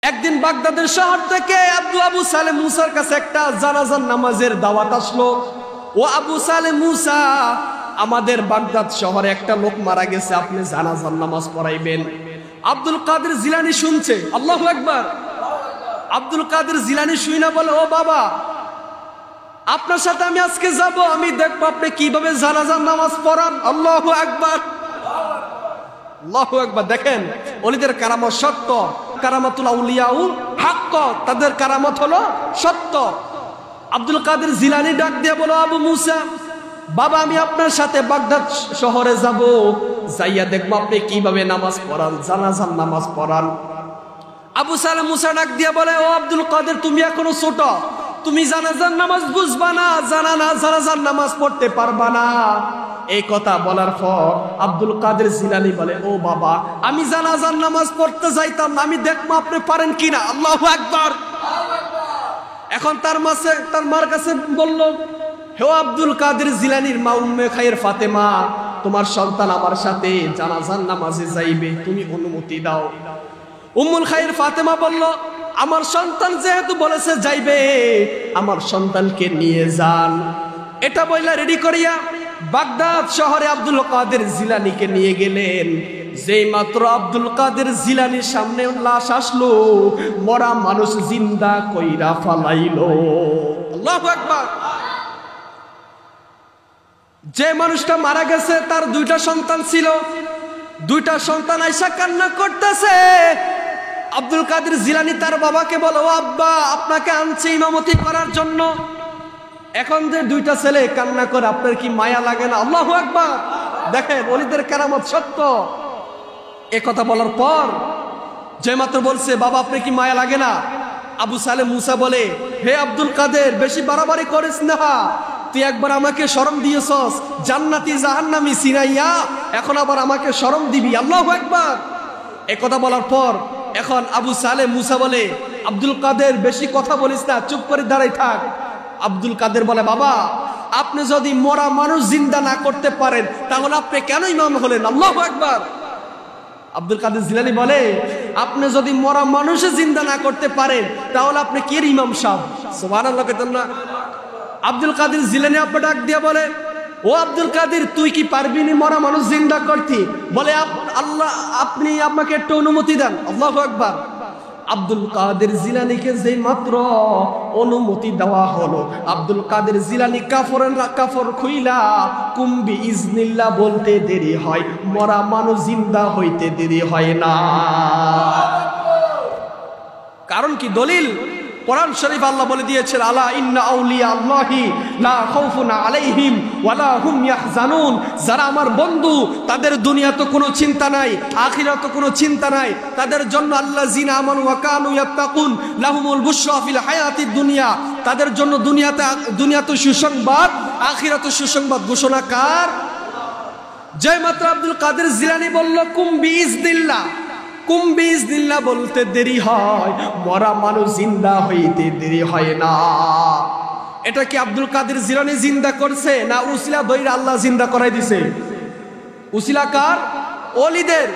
একদিন বাগদাদের শহর থেকে আবু সালেহ মুসার কাছে একটা জানাজার নামাজের দাওয়াত আসলো। ও আবু সালেহ মুসা, আমাদের বাগদাদ শহরে একটা লোক মারা গেছে, আপনি জানাজার নামাজ পড়াইবেন। আব্দুল কাদের জিলানী শুনছে, আল্লাহু আকবার। আব্দুল কাদের জিলানী শুই না বলে, ও বাবা, আপনার সাথে আমি আজকে যাব, আমি দেখবো আপনি কিভাবে জানাজার নামাজ পড়ান। আল্লাহু আকবার, আল্লাহু আকবার। দেখেন ওলিদের কারামত সত্য, কারামাতুল আউলিয়াউ হক, তাদের কারামত হলো সত্য। আব্দুল কাদের জিলানী ডাক দিয়ে বলো, আবু মুসা বাবা, আমি আপনার সাথে বাগদাদ শহরে যাব, যাইয়া দেখবো আপনি কিভাবে নামাজ পড়ান, জানাজার নামাজ পড়ান। আবু সালেহ মুসা ডাক দিয়ে বলে, ও আব্দুল কাদের, তুমি এখনো ছোট, তুমি জানাজার নামাজ বুঝবা না, জানাজার নামাজ পড়তে পারবা না। এই কথা বলার পর আব্দুল কাদের জিলানী বলে, ও বাবা, আমি জানাজার নামাজ পড়তে যাইতাম না, আমি দেখবো আপনি পারেন কিনা। আল্লাহু আকবার। এখন তার মার কাছে বলল, হে আব্দুল কাদের জিলানীর মা উম্মে খায়ের ফাতেমা, তোমার সন্তান আমার সাথে জানাজার নামাজে যাইবে, তুমি অনুমতি দাও। উম্মুল খায়ের ফাতেমা বলল, আমার সন্তান যেহেতু বলেছে যাইবে, আমার সন্তানকে নিয়ে যান। এটা বইলা রেডি করিয়া বাগদাদ শহরে আব্দুল কাদের জিলানীকে নিয়ে গেলেন। যেই মাত্র আব্দুল কাদের জিলানীর সামনে লাশ আসলো, মরা মানুষ জিন্দা কইরা ফালাইলো। আল্লাহু আকবার। যে মানুষটা মারা গেছে তার দুইটা সন্তান ছিল, দুইটা সন্তান আইসা কান্না করতেছে। আব্দুল কাদের জিলানী তার বাবাকে বলো, আব্বা, আপনাকে আনছে ইমামতি করার জন্য। এখন যে দুইটা ছেলে কান্না করে, আপনার কি মায়া লাগে না? আল্লাহু আকবার। দেখেন ওলিদের কারামত সত্য। এ কথা বলার পর যে মাত্র বলছে, বাবা আপনি কি মায়া লাগে না? আবু সালেহ মুসা বলে, হে আব্দুল কাদের, বেশি বাড়াবাড়ি করিস না, তুই একবার আমাকে শরম দিয়েছস, জান্নাতি জাহান্নামী সিনাইয়া, এখন আবার আমাকে শরম দিবি। আল্লাহু আকবার। এ কথা বলার পর এখন আবু সালেহ মুসা বলে, আব্দুল কাদের, বেশি কথা বলিস না, চুপ করে দাঁড়াই থাক। আব্দুল কাদের বলে, বাবা, আপনি যদি মরা মানুষ জিন্দা না করতে পারেন, তাহলে আপনি কেন ইমাম হলেন? আল্লাহু আকবার। আব্দুল কাদের জিলানী বলে, আপনি যদি মরা মানুষ জিন্দা না করতে পারেন, তাহলে আপনি কি ইমাম সাহেব? সুবহানাল্লাহ। আব্দুল কাদের জিলানী আপনি ডাক দিয়ে বলে, ও আব্দুল কাদের, তুই কি পারবি না মরা মানুষ জিন্দা করতে? বলে, আল্লাহ, আপনি আমাকে একটু অনুমতি দেন। আল্লাহু আকবার। আব্দুল কাদের জিলানীকে যেই মাত্র অনুমতি দেওয়া হলো, আব্দুল কাদের জিলানী কাফর খুইলা কুম্বি ইজনিল্লাহ বলতে দেরি হয়, মরা মানুষ জিন্দা হইতে দেরি হয় না। কারণ কি? দলিল কোরআন শরীফ আল্লাহ বলে দিয়েছেন, আলা ইন্না আউলিয়া আল্লাহি লা খাউফুন আলাইহিম ওয়ালা হুম ইয়াহজানুন। যারা আমার বন্ধু, তাদের দুনিয়াতে কোনো চিন্তা নাই, আখিরাতে কোনো চিন্তা নাই। তাদের জন্য আল্লাযিনা আমানু ওয়া কানু ইয়াত্তাকুন লাহুমুল বুশরা ফিল হায়াতিদ দুনিয়া। তাদের জন্য দুনিয়াতে সুসংবাদ, আখিরাতে সুসংবাদ ঘোষণা কার? যে মাত্র আব্দুল কাদের জিলানী বলল কুম বিইজনিল্লাহ, কুম বিইজনিল্লাহ বলতে দেরি হয়, মরা মানুষ জিন্দা হইতে দেরি হয় না। এটা কি আব্দুল কাদের জিলানী জিন্দা করছে, না উসিলা দইরা আল্লাহ জিন্দা করাই দিছে? উসিলা কার? ওলিদের।